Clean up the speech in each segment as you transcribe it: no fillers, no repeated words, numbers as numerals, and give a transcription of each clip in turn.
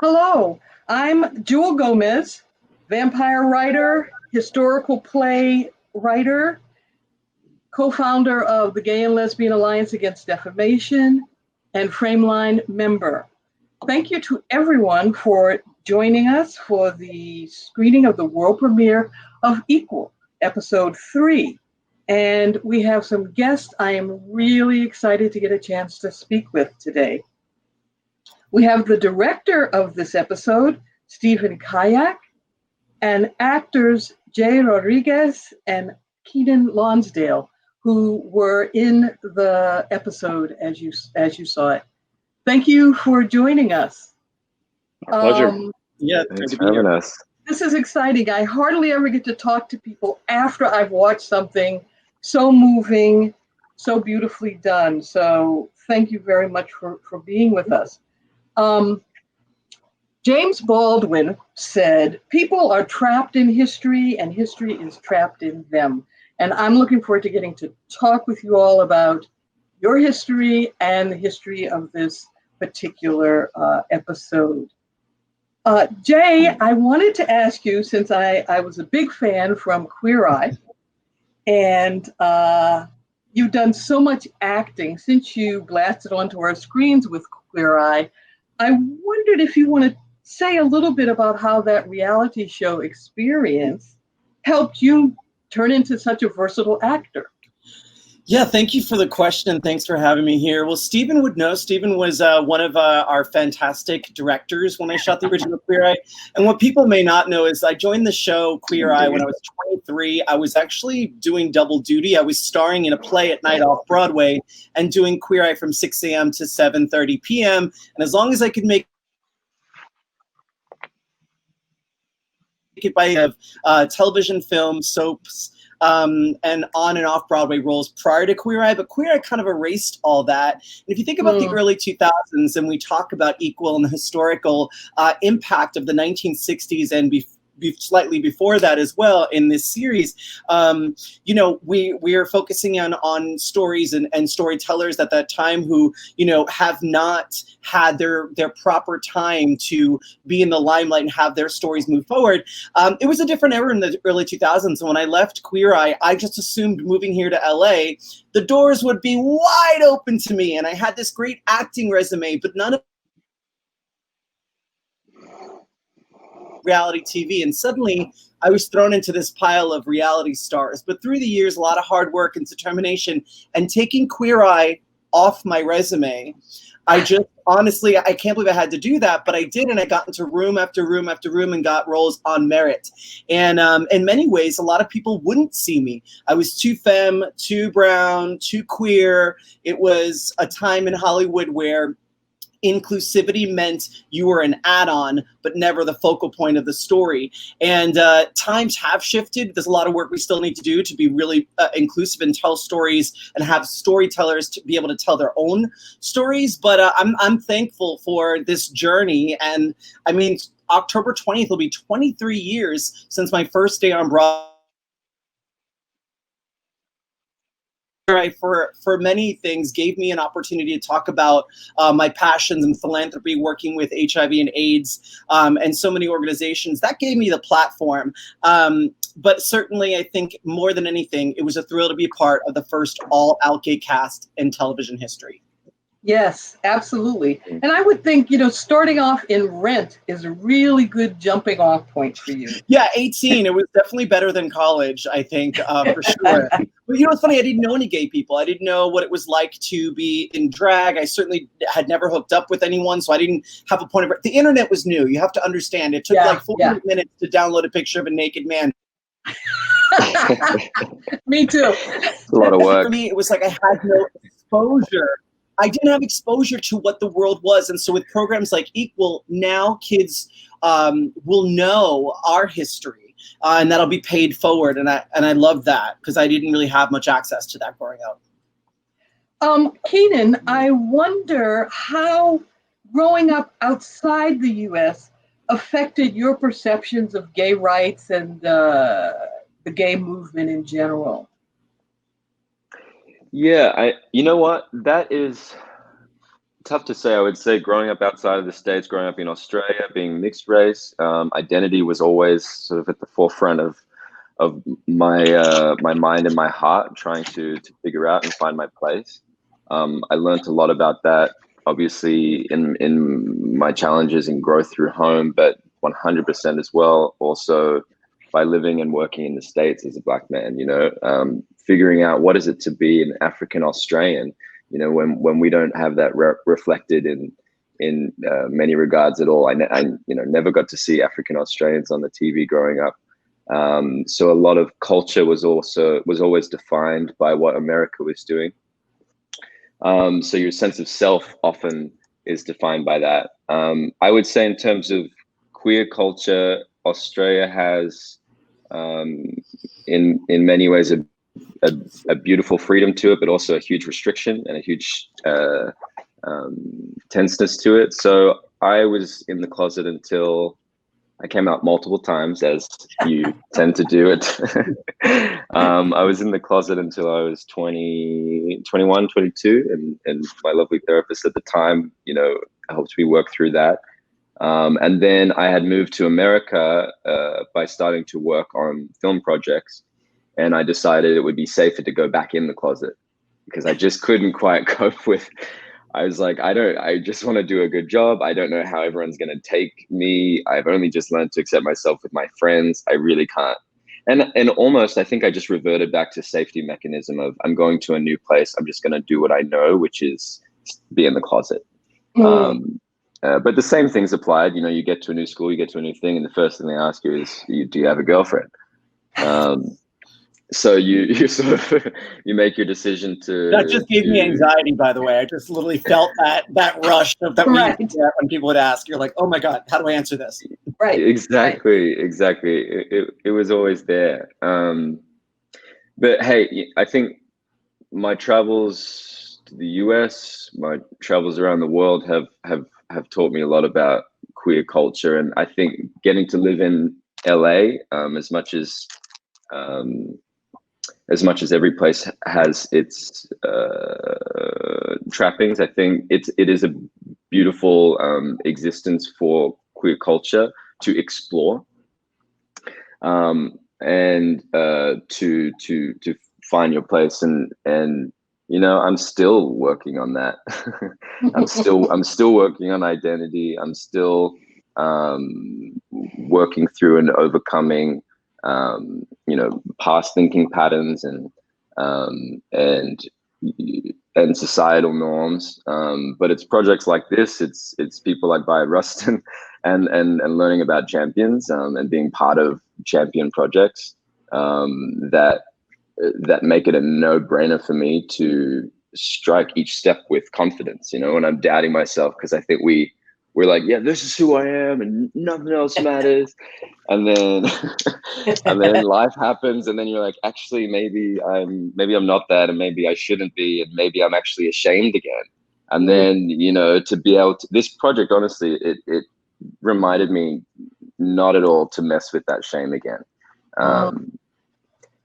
Hello, I'm Jewelle Gomez, vampire writer, historical play writer, co-founder of the Gay and Lesbian Alliance Against Defamation, and Frameline member. Thank you to everyone for joining us for the screening of the world premiere of Equal, episode 3. And we have some guests I am really excited to get a chance to speak with today. We have the director of this episode, Stephen Kijak, and actors Jay Rodriguez and Keiynan Lonsdale, who were in the episode as you saw it. Thank you for joining us. Our pleasure. Thanks for having us. This is exciting. I hardly ever get to talk to people after I've watched something so moving, so beautifully done. So thank you very much for being with us. James Baldwin said, people are trapped in history and history is trapped in them. And I'm looking forward to getting to talk with you all about your history and the history of this particular episode. Jay, I wanted to ask you, since I was a big fan from Queer Eye, and you've done so much acting since you blasted onto our screens with Queer Eye, I wondered if you want to say a little bit about how that reality show experience helped you turn into such a versatile actor. Yeah, thank you for the question, and thanks for having me here. Well, Stephen would know. Stephen was one of our fantastic directors when I shot the original Queer Eye. And what people may not know is I joined the show Queer Eye when I was 23. I was actually doing double duty. I was starring in a play at night off Broadway and doing Queer Eye from 6 a.m. to 7:30 p.m. And as long as I could make it by television, film, soaps, and on and off Broadway roles prior to Queer Eye, but Queer Eye kind of erased all that. And if you think about the early 2000s and we talk about Equal and the historical impact of the 1960s and slightly before that as well in this series, you know, we are focusing on stories and storytellers at that time who, you know, have not had their proper time to be in the limelight and have their stories move forward. It was a different era in the early 2000s. And when I left Queer Eye, I just assumed moving here to LA, the doors would be wide open to me. And I had this great acting resume, but none of reality TV, and suddenly I was thrown into this pile of reality stars. But through the years, a lot of hard work and determination, and taking Queer Eye off my resume, I just honestly, I can't believe I had to do that, but I did, and I got into room after room after room and got roles on merit. And in many ways, a lot of people wouldn't see me. I was too femme, too brown, too queer. It was a time in Hollywood where inclusivity meant you were an add-on, but never the focal point of the story. And times have shifted. There's a lot of work we still need to do to be really inclusive and tell stories and have storytellers to be able to tell their own stories. But I'm thankful for this journey. And I mean, October 20th will be 23 years since my first day on Broadway. For many things, gave me an opportunity to talk about my passions and philanthropy, working with HIV and AIDS, and so many organizations. That gave me the platform. But certainly, I think more than anything, it was a thrill to be part of the first all-out gay cast in television history. Yes, absolutely. And I would think, you know, starting off in Rent is a really good jumping off point for you. Yeah, 18. It was definitely better than college, I think, for sure. But you know, it's funny, I didn't know any gay people. I didn't know what it was like to be in drag. I certainly had never hooked up with anyone, so I didn't have a point of... The internet was new. You have to understand. It took like 40 minutes to download a picture of a naked man. Me too. It's a lot of work. For me, it was like I had no exposure. I didn't have exposure to what the world was. And so with programs like Equal, now kids will know our history, and that'll be paid forward. And I love that because I didn't really have much access to that growing up. Keiynan, I wonder how growing up outside the U.S. affected your perceptions of gay rights and the gay movement in general. Yeah, you know what? That is tough to say. I would say growing up outside of the States, growing up in Australia, being mixed race, identity was always sort of at the forefront of my mind and my heart, trying to figure out and find my place. I learned a lot about that, obviously, in my challenges and growth through home, but 100% as well, also by living and working in the States as a Black man, figuring out what is it to be an African Australian, when we don't have that reflected in many regards at all. I never got to see African Australians on the TV growing up. So a lot of culture was always defined by what America was doing. So your sense of self often is defined by that. I would say in terms of queer culture, Australia has, in many ways, a beautiful freedom to it, but also a huge restriction and a huge tenseness to it. So I was in the closet until I came out multiple times, as you tend to do it. I was in the closet until I was 21, 22, and my lovely therapist at the time, helped me work through that. And then I had moved to America by starting to work on film projects, and I decided it would be safer to go back in the closet because I just couldn't quite cope with. I was like, I just want to do a good job. I don't know how everyone's going to take me. I've only just learned to accept myself with my friends. I really can't. And almost, I think I just reverted back to safety mechanism of, I'm going to a new place. I'm just going to do what I know, which is be in the closet. But the same things applied. You get to a new school, you get to a new thing, and the first thing they ask you is, do you have a girlfriend? So you sort of you make your decision to. That just gave me anxiety, by the way. I just literally felt that rush that right. we get when people would ask. You're like, oh my God, how do I answer this? Right. Exactly. It was always there. But hey, I think my travels to the US, my travels around the world have taught me a lot about queer culture, and I think getting to live in LA, as much as every place has its trappings, I think it is a beautiful existence for queer culture to explore, and to find your place. And I'm still working on that. I'm still working on identity. I'm still working through and overcoming past thinking patterns and societal norms. But it's projects like this, it's people like Bayard Rustin and learning about champions and being part of champion projects that make it a no-brainer for me to strike each step with confidence, when I'm doubting myself, because I think we're like, yeah, this is who I am and nothing else matters. And then life happens, and then you're like, actually, maybe I'm not that, and maybe I shouldn't be, and maybe I'm actually ashamed again. And then, to be able to, this project, honestly, it reminded me not at all to mess with that shame again.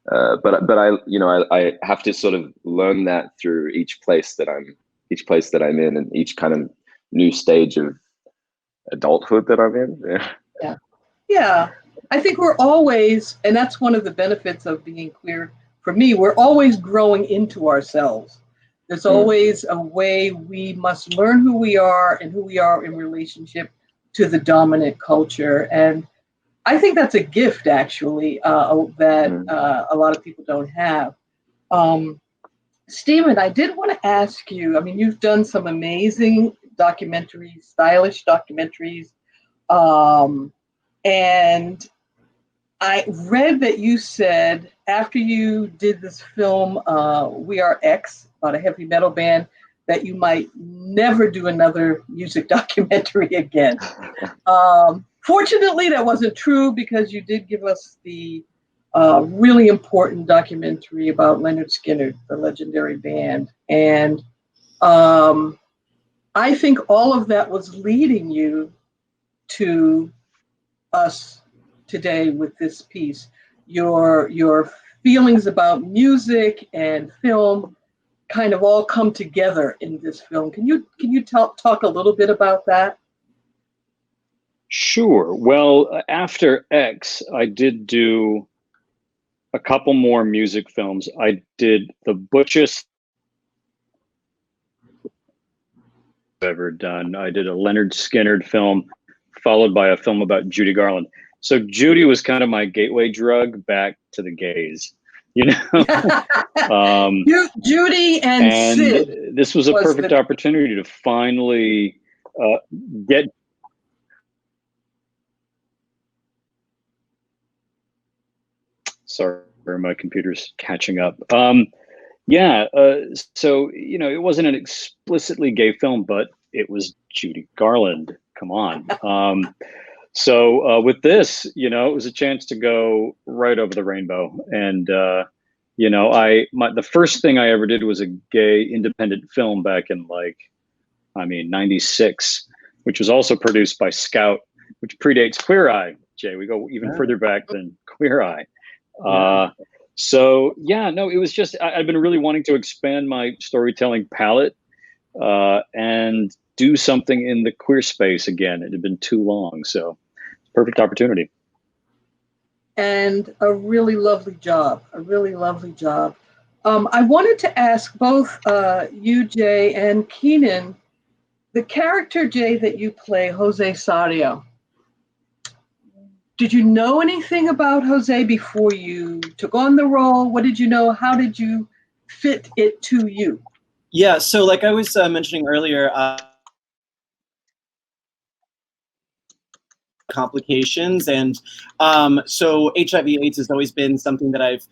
But I have to sort of learn that through each place that I'm in, and each kind of new stage of adulthood that I'm in. Yeah. I think we're always, and that's one of the benefits of being queer for me, we're always growing into ourselves. There's always a way we must learn who we are and who we are in relationship to the dominant culture. And I think that's a gift, actually, that a lot of people don't have. Stephen, I did want to ask you, you've done some amazing documentaries, stylish documentaries. And I read that you said after you did this film, We Are X, about a heavy metal band, that you might never do another music documentary again. Fortunately, that wasn't true, because you did give us the really important documentary about Leonard Skinner, the legendary band. And I think all of that was leading you to us today with this piece. Your feelings about music and film kind of all come together in this film. Can you talk a little bit about that? Sure. Well, after X, I did do a couple more music films. I did the butchest I've ever done. I did a Leonard Skinner film, followed by a film about Judy Garland. So Judy was kind of my gateway drug back to the gays, you know. Judy and Sid. This was a perfect opportunity to finally get. Sorry, my computer's catching up. So, you know, it wasn't an explicitly gay film, but it was Judy Garland. Come on. So with this, you know, it was a chance to go right over the rainbow. And, you know, the first thing I ever did was a gay independent film back in 96, which was also produced by Scout, which predates Queer Eye. Jay, we go even further back than Queer Eye. So yeah, no, it was just, I've been really wanting to expand my storytelling palette and do something in the queer space again. It had been too long, so perfect opportunity. And a really lovely job, I wanted to ask both you, Jay, and Keiynan, the character, Jay, that you play, Jose Sario. Did you know anything about Jose before you took on the role? What did you know? How did you fit it to you? Yeah, so like I was mentioning earlier, complications, and so HIV/AIDS has always been something that I've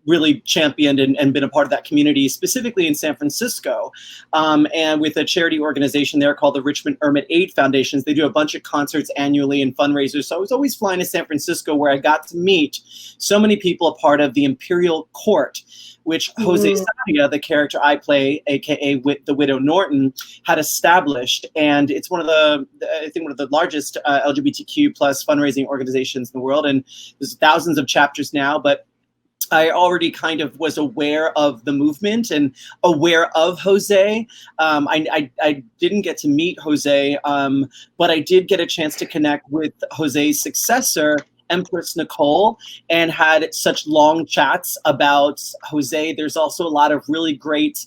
really championed and been a part of that community, specifically in San Francisco, and with a charity organization there called the Richmond Ermit Aid Foundations. They do a bunch of concerts annually and fundraisers. So I was always flying to San Francisco, where I got to meet so many people a part of the Imperial Court, which Jose Sadia, the character I play, aka the Widow Norton, had established. And it's one of the largest LGBTQ plus fundraising organizations in the world. And there's thousands of chapters now, but I already kind of was aware of the movement and aware of Jose. I didn't get to meet Jose, but I did get a chance to connect with Jose's successor, Empress Nicole, and had such long chats about Jose. There's also a lot of really great,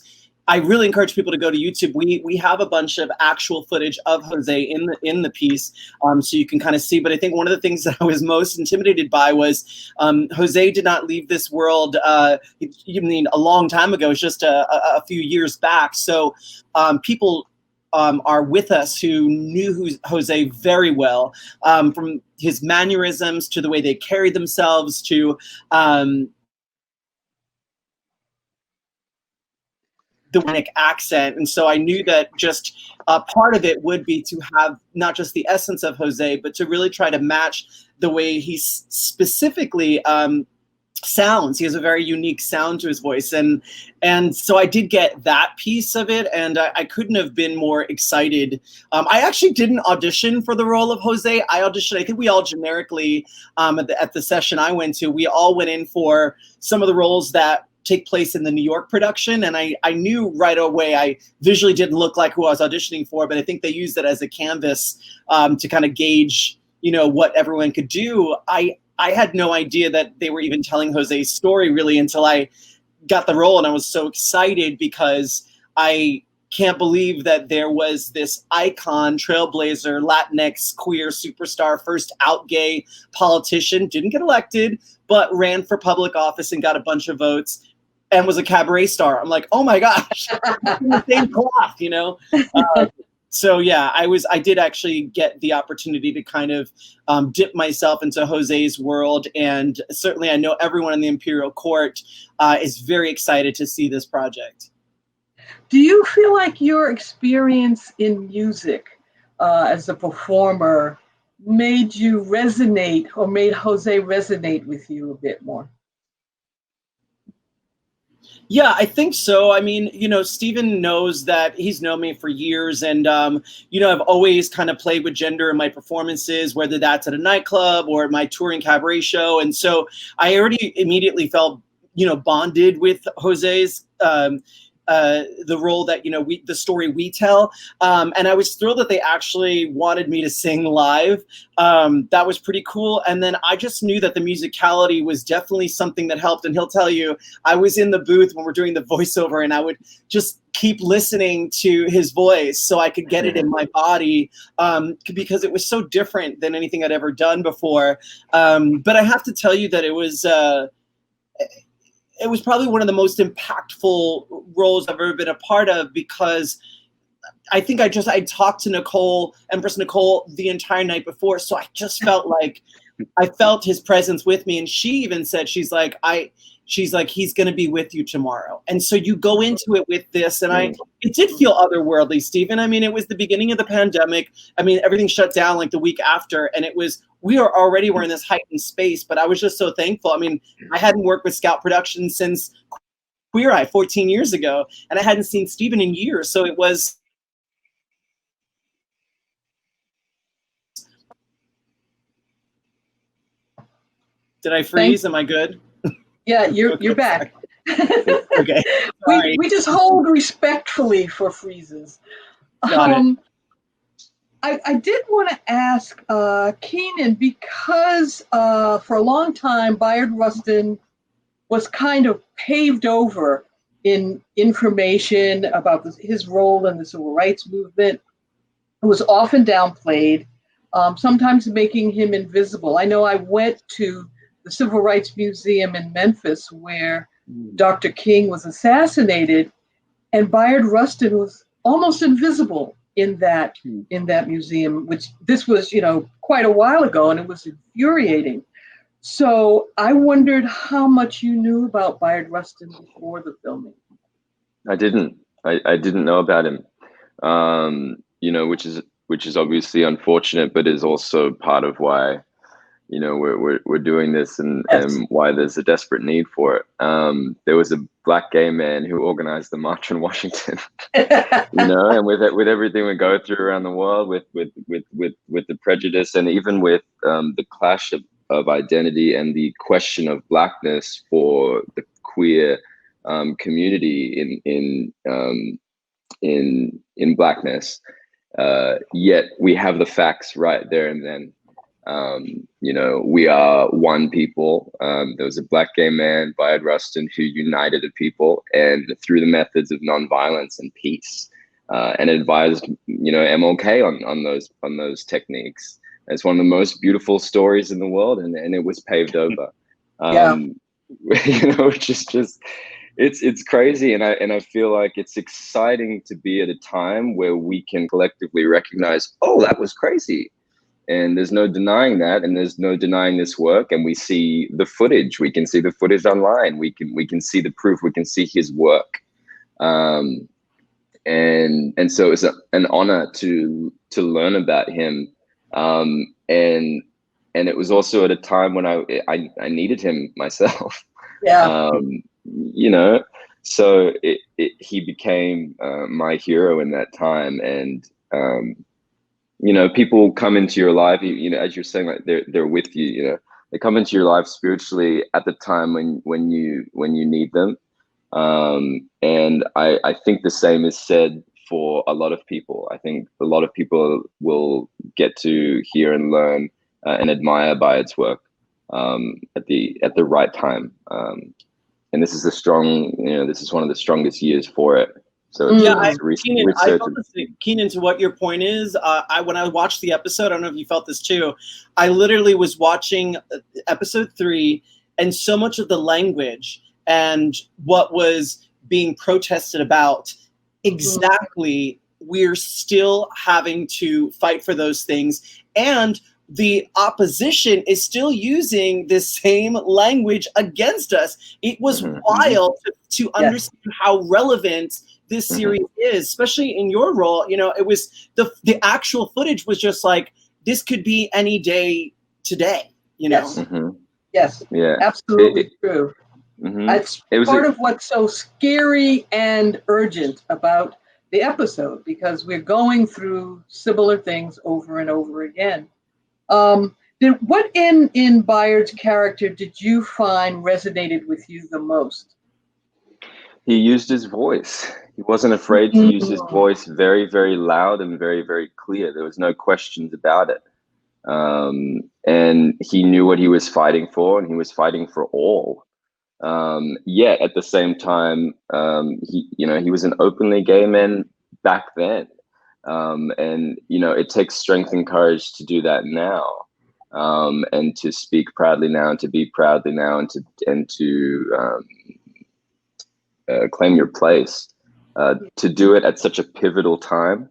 I really encourage people to go to YouTube. We have a bunch of actual footage of Jose in the piece, so you can kind of see. But I think one of the things that I was most intimidated by was Jose did not leave this world even a long time ago, just a few years back. So people are with us who knew Jose very well, from his mannerisms to the way they carried themselves to the Winnick accent. And so I knew that just part of it would be to have not just the essence of Jose, but to really try to match the way he specifically sounds. He has a very unique sound to his voice. And so I did get that piece of it, and I couldn't have been more excited. I actually didn't audition for the role of Jose. I auditioned, I think we all generically, at the session I went to, we all went in for some of the roles that take place in the New York production. And I knew right away I visually didn't look like who I was auditioning for, but I think they used it as a canvas to kind of gauge, you know, what everyone could do. I had no idea that they were even telling Jose's story really until I got the role. And I was so excited because I can't believe that there was this icon, trailblazer, Latinx, queer superstar, first out gay politician, didn't get elected, but ran for public office and got a bunch of votes and was a cabaret star. I'm like, oh my gosh, the same cloth, you know? So yeah, I did actually get the opportunity to kind of dip myself into Jose's world. And certainly I know everyone in the Imperial Court is very excited to see this project. Do you feel like your experience in music as a performer made you resonate, or made Jose resonate with you a bit more? Yeah, I think so. I mean, you know, Stephen knows that he's known me for years, and, you know, I've always kind of played with gender in my performances, whether that's at a nightclub or at my touring cabaret show. And so I already immediately felt bonded with Jose's the role that the story we tell, and I was thrilled that they actually wanted me to sing live. That was pretty cool. And then I just knew that the musicality was definitely something that helped. And he'll tell you, I was in the booth when we're doing the voiceover, and I would just keep listening to his voice so I could get it in my body, because it was so different than anything I'd ever done before. But I have to tell you that it was probably one of the most impactful roles I've ever been a part of, because I think I talked to Empress Nicole the entire night before. So I just felt like I felt his presence with me. And she even said, she's like, he's going to be with you tomorrow. And so you go into it with this, and it did feel otherworldly, Stephen. I mean, it was the beginning of the pandemic. I mean, everything shut down like the week after, and we were in this heightened space, but I was just so thankful. I mean, I hadn't worked with Scout Productions since Queer Eye 14 years ago, and I hadn't seen Stephen in years. So it was, did I freeze? Am I good? Yeah, you're back. Okay. We just hold respectfully for freezes. Got it. I did want to ask Keiynan, because for a long time, Bayard Rustin was kind of paved over in information about his role in the civil rights movement. It was often downplayed, sometimes making him invisible. I know I went to the Civil Rights Museum in Memphis, where Dr. King was assassinated, and Bayard Rustin was almost invisible in that museum, which this was, quite a while ago, and it was infuriating. So I wondered how much you knew about Bayard Rustin before the filming. I didn't. I didn't know about him, which is obviously unfortunate, but is also part of why we're doing this, and why there's a desperate need for it. There was a Black gay man who organized the march in Washington, and with everything we go through around the world, with the prejudice, and even with the clash of identity and the question of Blackness for the queer community in Blackness, yet we have the facts right there and then. We are one people. There was a Black gay man, Bayard Rustin, who united the people, and through the methods of nonviolence and peace, and advised, MLK on those techniques. It's one of the most beautiful stories in the world, and it was paved over. It's crazy, and I feel like it's exciting to be at a time where we can collectively recognize, oh, that was crazy. And there's no denying that, and there's no denying this work. And we see the footage. We can see the footage online. We can see the proof. We can see his work. And so it's an honor to learn about him. And it was also at a time when I needed him myself. Yeah. So he became my hero in that time, and. People come into your life, as you're saying, like they're with you, they come into your life spiritually at the time when you need them. And I think the same is said for a lot of people. I think a lot of people will get to hear and learn and admire Bayard's work at the right time. And this is this is one of the strongest years for it. So Keiynan, to what your point is, when I watched the episode, I don't know if you felt this too, I literally was watching episode 3, and so much of the language and what was being protested about, exactly, we're still having to fight for those things. And the opposition is still using the same language against us. It was wild to understand how relevant this series is, especially in your role. It was the actual footage was just like, this could be any day today, Yes. Yes. Yeah. Absolutely true. It's part of what's so scary and urgent about the episode, because we're going through similar things over and over again. What in Bayard's character did you find resonated with you the most? He used his voice. He wasn't afraid to use his voice very, very loud and very, very clear. There was no questions about it. And he knew what he was fighting for, and he was fighting for all. Yet at the same time, he was an openly gay man back then. And, it takes strength and courage to do that now. And to speak proudly now, and to be proudly now, and to claim your place. To do it at such a pivotal time,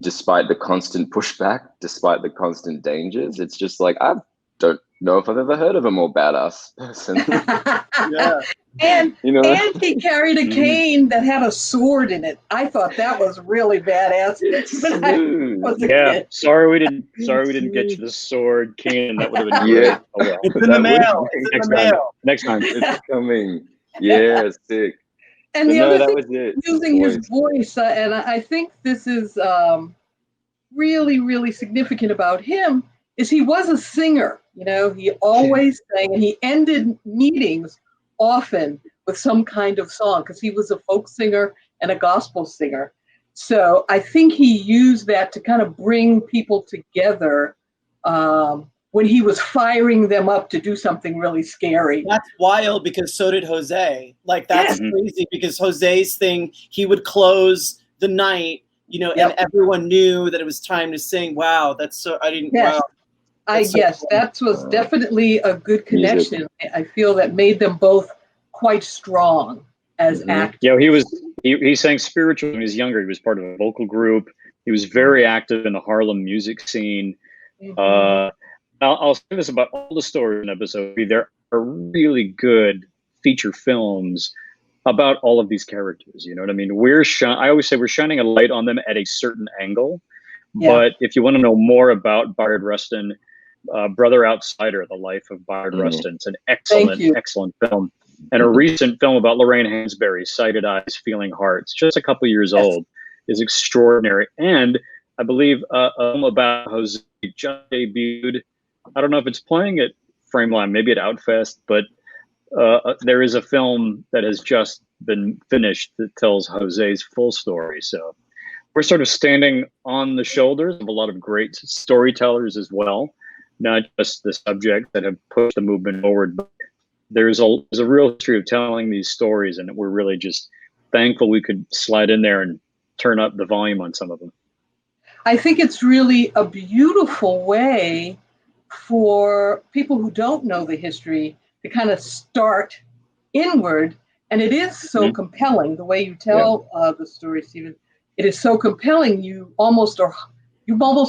despite the constant pushback, despite the constant dangers, it's just like, I don't know if I've ever heard of a more badass person. Yeah. And he carried a cane that had a sword in it. I thought that was really badass. Yeah, sorry we didn't get you the sword, Keiynan. That would have been great. Yeah. Oh, well. It's in the mail. Next time. It's coming. Yeah, sick. And the other thing, was using his voice, and I think this is really, really significant about him, is he was a singer. He always sang, and he ended meetings often with some kind of song, because he was a folk singer and a gospel singer. So I think he used that to kind of bring people together when he was firing them up to do something really scary. That's wild, because so did Jose. Like, that's crazy, because Jose's thing, he would close the night, and everyone knew that it was time to sing. Wow, that's so, I didn't, wow. That was definitely a good connection. Music. I feel that made them both quite strong as actors. Yeah, he sang spiritual when he was younger. He was part of a vocal group. He was very active in the Harlem music scene. I'll say this about all the stories in the episode. There are really good feature films about all of these characters. You know what I mean? I always say we're shining a light on them at a certain angle. Yeah. But if you want to know more about Bayard Rustin, Brother Outsider, The Life of Bayard Rustin, it's an excellent film. And a recent film about Lorraine Hansberry, Sighted Eyes, Feeling Hearts, just a couple years old, is extraordinary. And I believe a film about Jose just debuted. I don't know if it's playing at Frameline, maybe at Outfest, but there is a film that has just been finished that tells Jose's full story. So we're sort of standing on the shoulders of a lot of great storytellers as well, not just the subjects that have pushed the movement forward, but there's a real history of telling these stories, and we're really just thankful we could slide in there and turn up the volume on some of them. I think it's really a beautiful way for people who don't know the history to kind of start inward, and it is so compelling the way you tell the story, Stephen. It is so compelling. You almost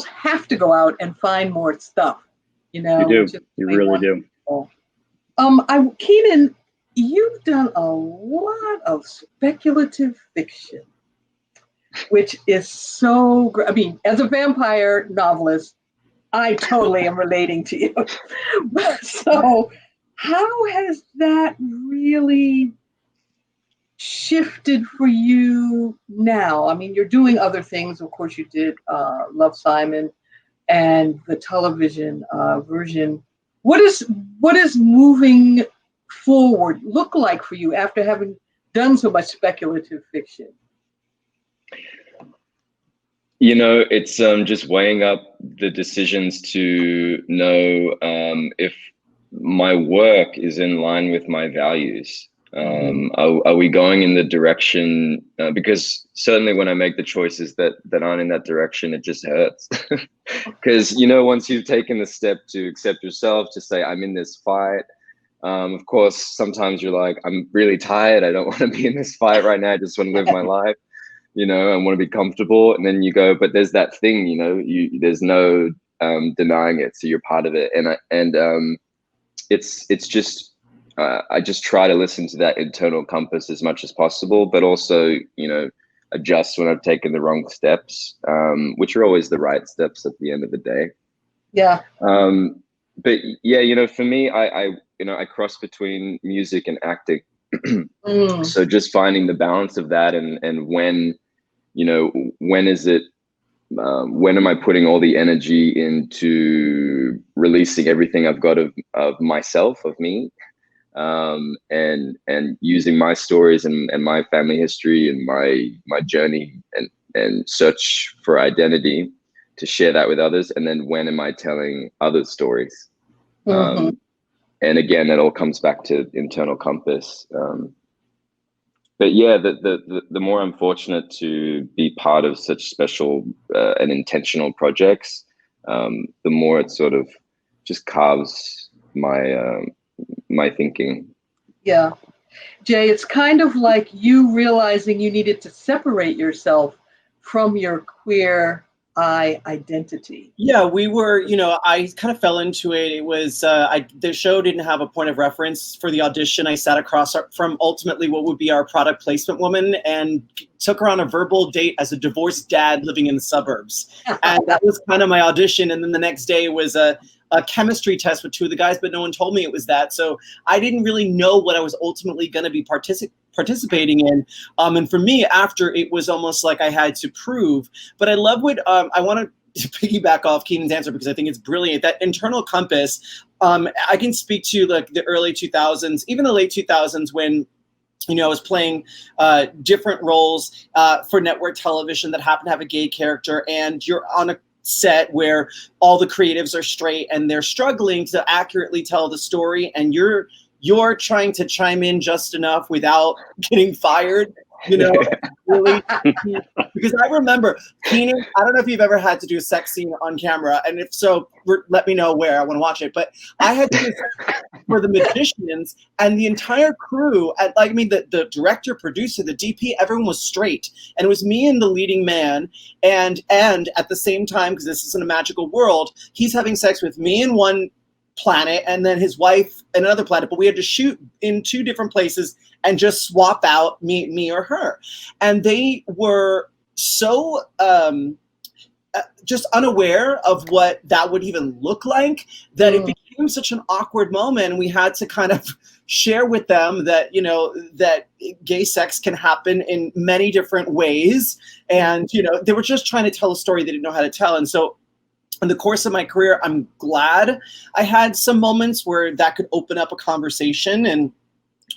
have to go out and find more stuff. You do. You really do. Keiynan, you've done a lot of speculative fiction, which is so great. I mean, as a vampire novelist, I totally am relating to you. So how has that really shifted for you now? I mean, you're doing other things. Of course, you did Love, Simon and the television version. What is moving forward look like for you after having done so much speculative fiction? It's just weighing up the decisions to know if my work is in line with my values. Are we going in the direction, because certainly when I make the choices that aren't in that direction, it just hurts. Because, once you've taken the step to accept yourself, to say, I'm in this fight, of course, sometimes you're like, I'm really tired. I don't want to be in this fight right now. I just want to live my life. I want to be comfortable. And then you go, but there's that thing, there's no denying it. So you're part of it. And it's just, I just try to listen to that internal compass as much as possible, but also, adjust when I've taken the wrong steps, which are always the right steps at the end of the day. Yeah. But yeah, for me, I cross between music and acting. So just finding the balance of that, and when is it when am I putting all the energy into releasing everything I've got of myself, of me, and using my stories and my family history and my journey and search for identity to share that with others, and then when am I telling others stories? Mm-hmm. And again, it all comes back to internal compass. But yeah, the more I'm fortunate to be part of such special and intentional projects, the more it sort of just carves my thinking. Yeah. Jay, it's kind of like you realizing you needed to separate yourself from your queer eye identity. Yeah, we were, I kind of fell into it. It was, the show didn't have a point of reference for the audition. I sat across from ultimately what would be our product placement woman and took her on a verbal date as a divorced dad living in the suburbs. And that was kind of my audition. And then the next day was a chemistry test with two of the guys, but no one told me it was that. So I didn't really know what I was ultimately going to be participating in. And for me, after, it was almost like I had to prove. But I love what I want to piggyback off Keynan's answer because I think it's brilliant. That internal compass, I can speak to like the early 2000s, even the late 2000s when I was playing different roles for network television that happen to have a gay character, and you're on a set where all the creatives are straight and they're struggling to accurately tell the story, and you're trying to chime in just enough without getting fired, really. Because I remember, Keiynan, I don't know if you've ever had to do a sex scene on camera, and if so, let me know where. I want to watch it. But I had to do for the magicians and the entire crew, the director, producer, the DP, everyone was straight. And it was me and the leading man, and at the same time, because this isn't a magical world, he's having sex with me in one planet and then his wife in another planet, but we had to shoot in two different places and just swap out me or her. And they were so just unaware of what that would even look like that it became such an awkward moment. We had to kind of share with them that, that gay sex can happen in many different ways. And, they were just trying to tell a story they didn't know how to tell. And so in the course of my career, I'm glad I had some moments where that could open up a conversation, and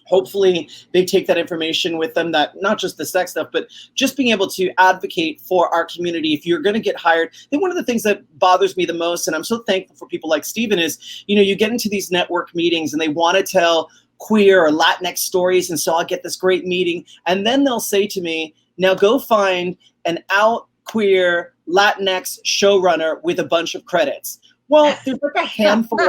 hopefully they take that information with them, that not just the sex stuff, but just being able to advocate for our community. If you're going to get hired, I think one of the things that bothers me the most, and I'm so thankful for people like Stephen, is, you get into these network meetings and they want to tell queer or Latinx stories. And so I'll get this great meeting. And then they'll say to me, now go find an out queer Latinx showrunner with a bunch of credits. Well, there's like a handful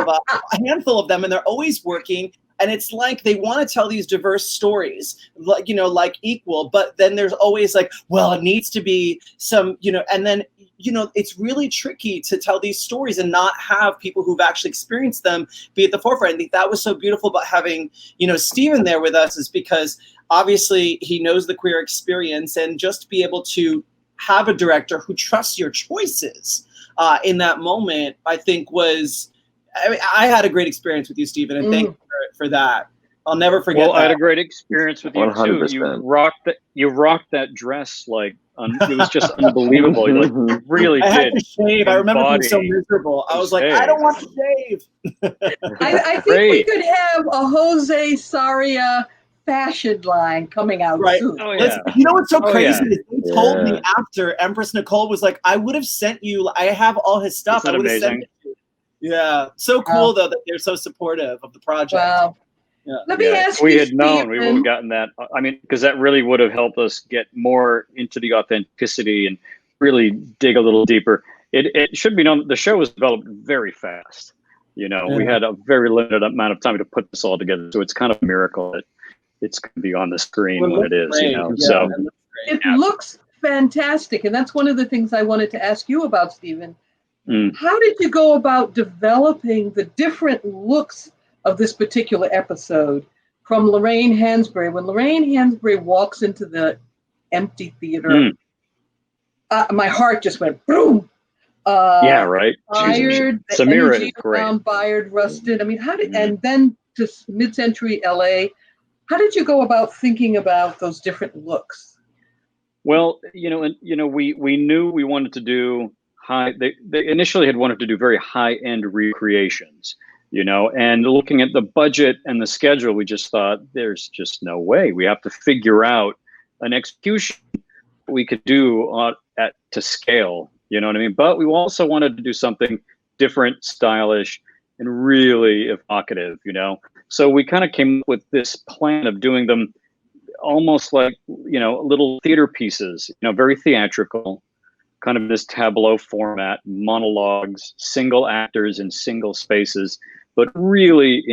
of them, and they're always working. And it's like they want to tell these diverse stories, like, like equal. But then there's always like, well, it needs to be some, and then, it's really tricky to tell these stories and not have people who've actually experienced them be at the forefront. I think that was so beautiful about having, Stephen there with us, is because obviously he knows the queer experience, and just to be able to have a director who trusts your choices in that moment, I think I had a great experience with you, Stephen, and thank you for that. I'll never forget. Well, I had a great experience with you 100%. too. You rocked that dress like it was just unbelievable. You really did. I had to shave. I remember being so miserable. I was like, I don't want to shave. I think we could have a Jose Sarria fashion line coming out soon. Oh, yeah. You know what's so crazy? Yeah. They told me after, Empress Nicole was like, I would have sent you, I have all his stuff. I would have sent it to you. Yeah. So cool, though, that they're so supportive of the project. Wow. Yeah. Let me ask you, we had Stephen, known, we would have gotten that. I mean, because that really would have helped us get more into the authenticity and really dig a little deeper. It should be known the show was developed very fast. We had a very limited amount of time to put this all together. So it's kind of a miracle that it's going to be on the screen when it is. So it looks fantastic, and that's one of the things I wanted to ask you about, Stephen. How did you go about developing the different looks of this particular episode from Lorraine Hansberry? When Lorraine Hansberry walks into the empty theater, my heart just went boom. Yeah, right. Fired, Samira is great. Fired, Rustin. I mean, how did and then to mid-century LA? How did you go about thinking about those different looks? Well, we knew we wanted to do high. They initially had wanted to do very high end recreations, and looking at the budget and the schedule, we just thought there's just no way. We have to figure out an execution we could do to scale. You know what I mean? But we also wanted to do something different, stylish, and really evocative. So we kind of came up with this plan of doing them almost like little theater pieces, very theatrical, kind of this tableau format, monologues, single actors in single spaces, but really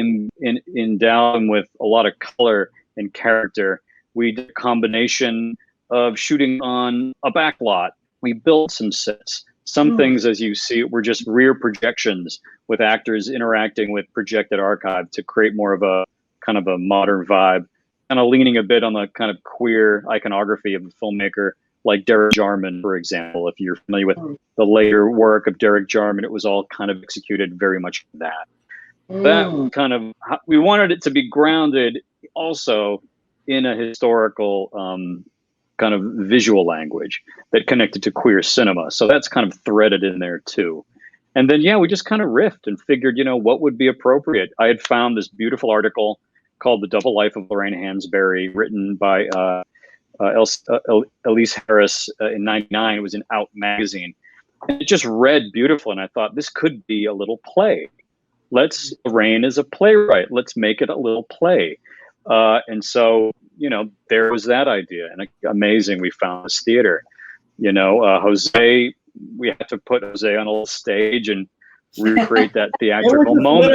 endow them with a lot of color and character. We did a combination of shooting on a back lot. We built some sets. Some things, as you see, were just rear projections with actors interacting with projected archive to create more of a kind of a modern vibe, kind of leaning a bit on the kind of queer iconography of a filmmaker like Derek Jarman, for example. If you're familiar with the later work of Derek Jarman, it was all kind of executed very much like that. That kind of, we wanted it to be grounded also in a historical kind of visual language that connected to queer cinema. So that's kind of threaded in there too. And then, we just kind of riffed and figured, what would be appropriate. I had found this beautiful article called The Double Life of Lorraine Hansberry, written by Elise Harris in '99. It was in Out magazine. And it just read beautiful. And I thought, this could be a little play. Lorraine is a playwright. Let's make it a little play. And so, there was that idea. And amazing, we found this theater. Jose, we had to put Jose on a little stage and recreate that theatrical moment.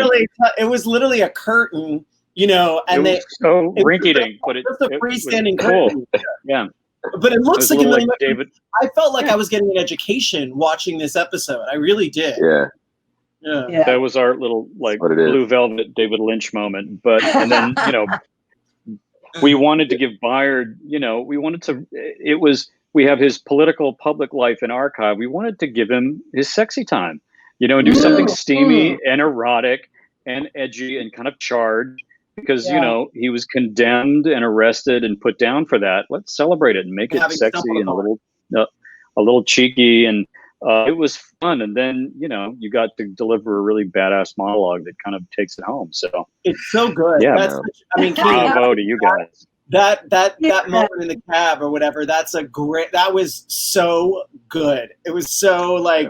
It was literally a curtain, and it was so rinky-dink, but it's a freestanding curtain. Cool. Yeah. But it looks like David. I felt like I was getting an education watching this episode. I really did. Yeah. That was our little Blue Velvet David Lynch moment. But and then we wanted to give Bayard, we have his political public life and archive. We wanted to give him his sexy time, and do something steamy and erotic and edgy and kind of charged because, he was condemned and arrested and put down for that. Let's celebrate it and make it sexy and a little cheeky. And it was fun. And then, you got to deliver a really badass monologue that kind of takes it home. So it's so good. Yeah, bravo to you guys. That moment in the cab or whatever, that was so good. It was so I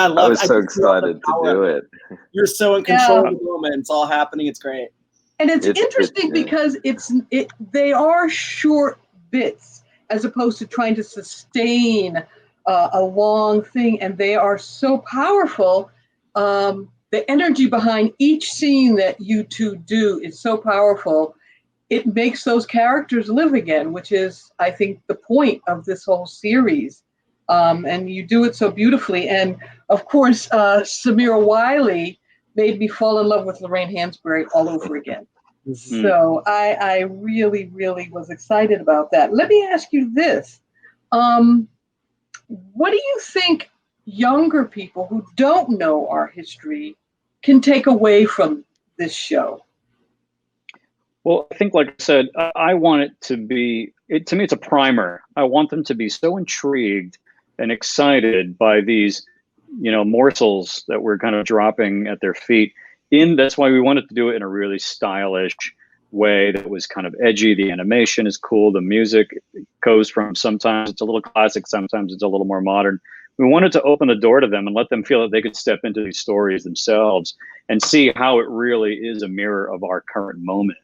was so excited to do it. You're so in control of the moment. It's all happening. It's great. And it's interesting because they are short bits as opposed to trying to sustain a long thing, and they are so powerful. The energy behind each scene that you two do is so powerful. It makes those characters live again, which is, I think, the point of this whole series. And you do it so beautifully. And of course, Samira Wiley made me fall in love with Lorraine Hansberry all over again. So I really, really was excited about that. Let me ask you this. What do you think younger people who don't know our history can take away from this show? Well, I think, like I said, I want it to be, to me, it's a primer. I want them to be so intrigued and excited by these, morsels that we're kind of dropping at their feet. That's why we wanted to do it in a really stylish way that was kind of edgy. The animation is cool. The music goes from, sometimes it's a little classic, sometimes it's a little more modern. We wanted to open the door to them and let them feel that they could step into these stories themselves and see how it really is a mirror of our current moment.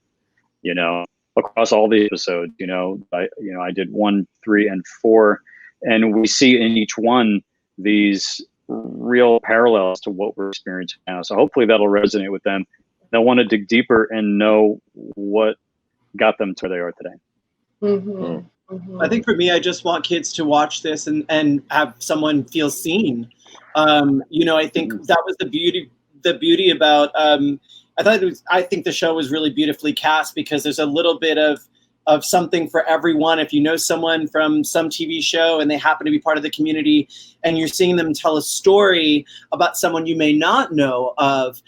Across all the episodes, I did 1, 3, and 4, and we see in each one these real parallels to what we're experiencing now. So hopefully that'll resonate with them. They'll want to dig deeper and know what got them to where they are today. Mm-hmm. Mm-hmm. I think for me, I just want kids to watch this and have someone feel seen. I think that was the beauty about. I think the show was really beautifully cast because there's a little bit of something for everyone. If you know someone from some TV show and they happen to be part of the community and you're seeing them tell a story about someone you may not know of,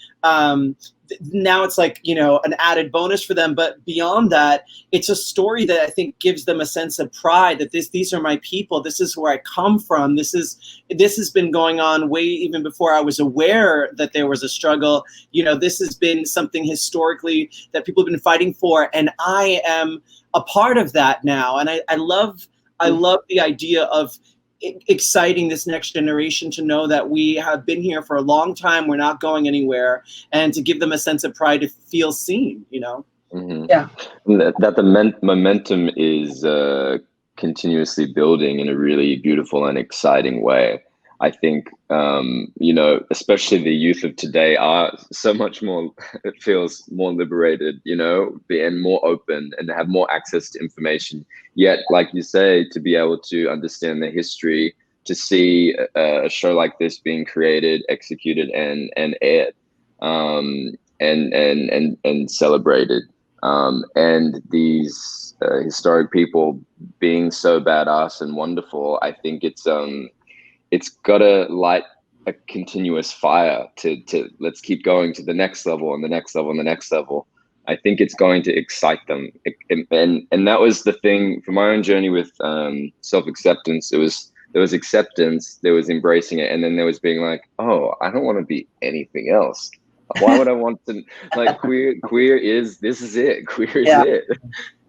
now it's like, you know, an added bonus for them. But beyond that, it's a story that I think gives them a sense of pride that these are my people. This is where I come from. This has been going on way even before I was aware that there was a struggle. You know, this has been something historically that people have been fighting for, and I am a part of that now. And I love the idea of exciting this next generation to know that we have been here for a long time, we're not going anywhere, and to give them a sense of pride to feel seen, you know? Mm-hmm. Yeah. That the momentum is continuously building in a really beautiful and exciting way. I think, you know, especially the youth of today are so much more, it feels more liberated, you know, and more open and have more access to information. Yet, like you say, to be able to understand the history, to see a show like this being created, executed, and aired, and celebrated, and these historic people being so badass and wonderful, I think it's got to light a continuous fire to let's keep going to the next level and the next level and the next level. I think it's going to excite them. And that was the thing for my own journey with self-acceptance. There was acceptance, there was embracing it, and then there was being like, oh, I don't want to be anything else. Why would I want to, like, queer is, this is it. Queer is it.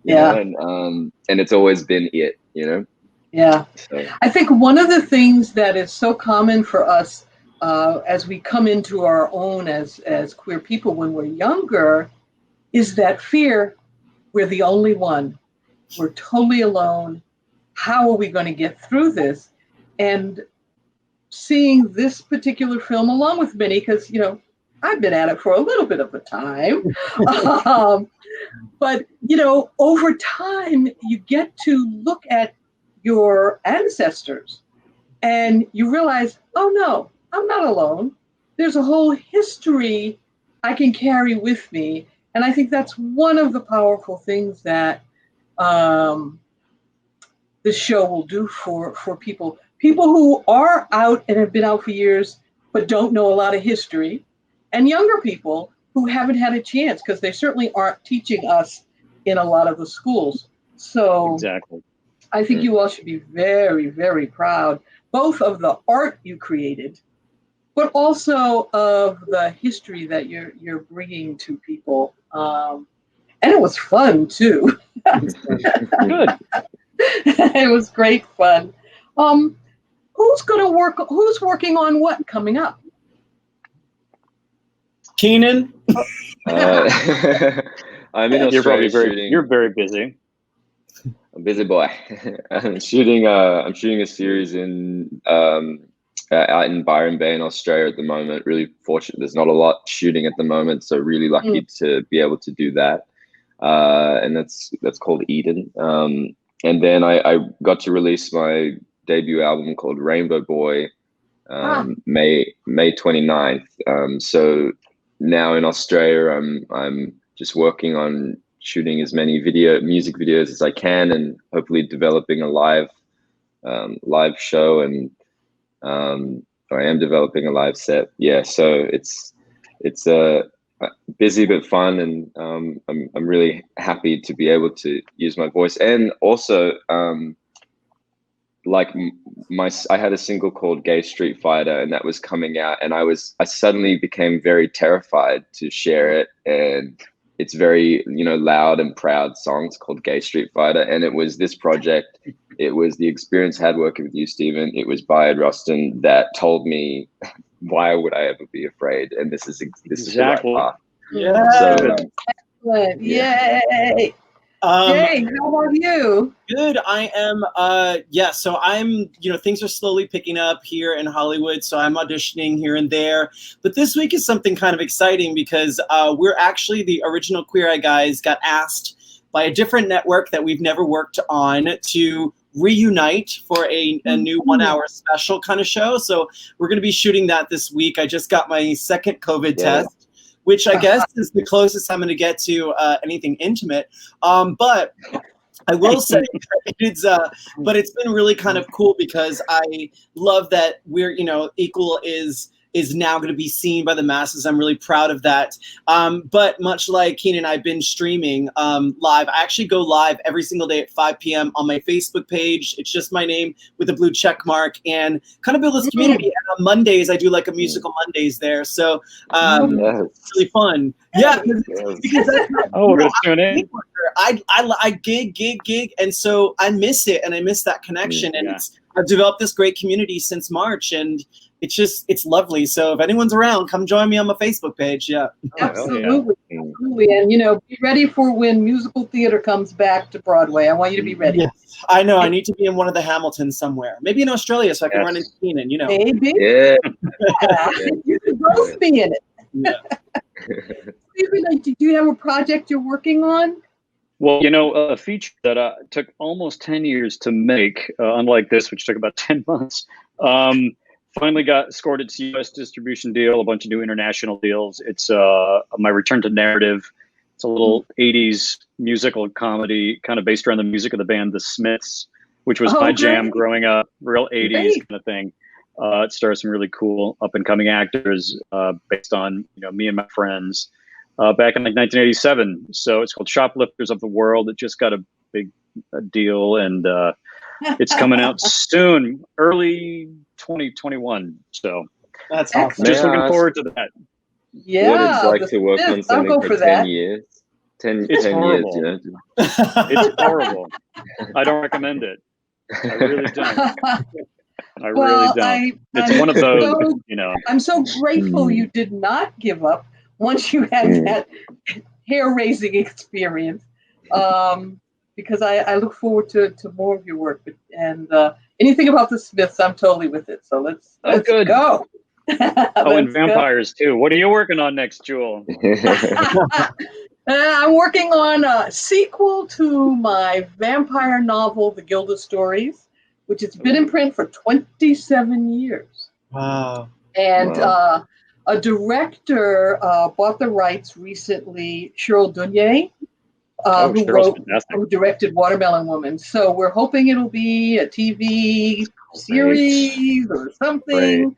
You know, and it's always been it, you know? Yeah. So. I think one of the things that is so common for us as we come into our own as queer people when we're younger is that fear, we're the only one. We're totally alone. How are we going to get through this? And seeing this particular film, along with many, because, you know, I've been at it for a little bit of a time. But, you know, over time, you get to look at your ancestors and you realize, oh no, I'm not alone. There's a whole history I can carry with me. And I think that's one of the powerful things that this show will do for people who are out and have been out for years, but don't know a lot of history, and younger people who haven't had a chance because they certainly aren't teaching us in a lot of the schools. So exactly. I think you all should be very, very proud, both of the art you created, but also of the history that you're bringing to people. And it was fun too. Good. It was great fun. Who's working on what coming up? Keiynan? I'm in Australia shooting. You're very busy. I'm a busy boy. I'm shooting a series in out in Byron Bay in Australia at the moment. Really fortunate. There's not a lot shooting at the moment, so really lucky to be able to do that. And that's called Eden. And then I got to release my debut album called Rainbow Boy May 29th. So now in Australia, I'm just working on shooting as many music videos as I can, and hopefully developing a live show, and I am developing a live set. Yeah, so it's busy but fun, and I'm really happy to be able to use my voice. And also like I had a single called Gay Street Fighter, and that was coming out, and I suddenly became very terrified to share it. And it's very, you know, loud and proud song. It's called Gay Street Fighter, and it was this project. It was the experience I had working with you, Stephen. It was Bayard Rustin that told me, why would I ever be afraid? And this is the right path. Yeah. So, Excellent. Yay. Jay, how about you? Good. I am, so I'm, you know, things are slowly picking up here in Hollywood, so I'm auditioning here and there. But this week is something kind of exciting because we're actually, the original Queer Eye guys got asked by a different network that we've never worked on to reunite for a new 1 hour special kind of show. So we're going to be shooting that this week. I just got my second COVID test, which I guess is the closest I'm going to get to anything intimate. But I will say it's but it's been really kind of cool because I love that we're, you know, Equal is is now going to be seen by the masses. I'm really proud of that. But much like Keiynan, I've been streaming live. I actually go live every single day at 5 p.m. on my Facebook page. It's just my name with a blue check mark, and kind of build this community. And on Mondays, I do like a musical Mondays there. So it's really fun. Yeah, because that's we're going to tune in. I gig, and so I miss it, and I miss that connection. And I've developed this great community since March, and it's lovely. So if anyone's around, come join me on my Facebook page. Yeah, absolutely. And be ready for when musical theater comes back to Broadway. I want you to be ready. Yes, I know. I need to be in one of the Hamiltons somewhere, maybe in Australia, so I can run into Keiynan. Maybe. Yeah. You could both be in it. Yeah. Stephen, do you have a project you're working on? Well, a feature that took almost 10 years to make, unlike this, which took about 10 months, finally scored its U.S. distribution deal, a bunch of new international deals. It's my return to narrative. It's a little 80s musical comedy, kind of based around the music of the band The Smiths, which was my jam growing up, real 80s kind of thing. It stars some really cool up-and-coming actors based on me and my friends back in 1987. So it's called Shoplifters of the World. It just got a big deal, and it's coming out soon, early 2021. So that's awesome. Just looking forward to that. Yeah, what it's like to work on something for 10 years. 10 years, It's horrible. I don't recommend it. I really don't. I really don't. It's one of those, I'm so grateful you did not give up once you had that hair-raising experience, because I look forward to more of your work. And anything about the Smiths, I'm totally with it. So let's go. And vampires too. What are you working on next, Jewelle? I'm working on a sequel to my vampire novel, The Gilded Stories, which has been in print for 27 years. Wow. And a director bought the rights recently, Cheryl Dunye, who directed Watermelon Woman. So we're hoping it'll be a TV series or something.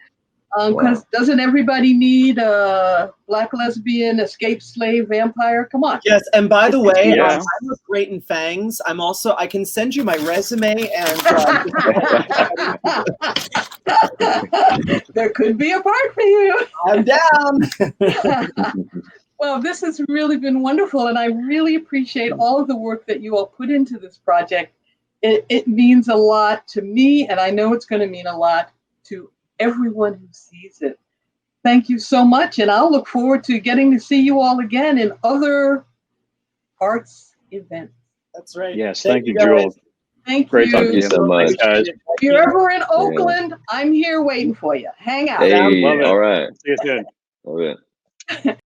Because doesn't everybody need a Black lesbian escaped slave vampire? Come on. Yes, and by the way, I look great in fangs. I can send you my resume, and there could be a part for you. I'm down. Well, this has really been wonderful, and I really appreciate all of the work that you all put into this project. It means a lot to me, and I know it's going to mean a lot to everyone who sees it. Thank you so much, and I'll look forward to getting to see you all again in other arts events. That's right. Yes, thank you, Jewelle. Thank Great you. talking to you so much, guys. If you're ever in Oakland, I'm here waiting for you. Hang out. Hey, love it. all right. See you soon. Love it.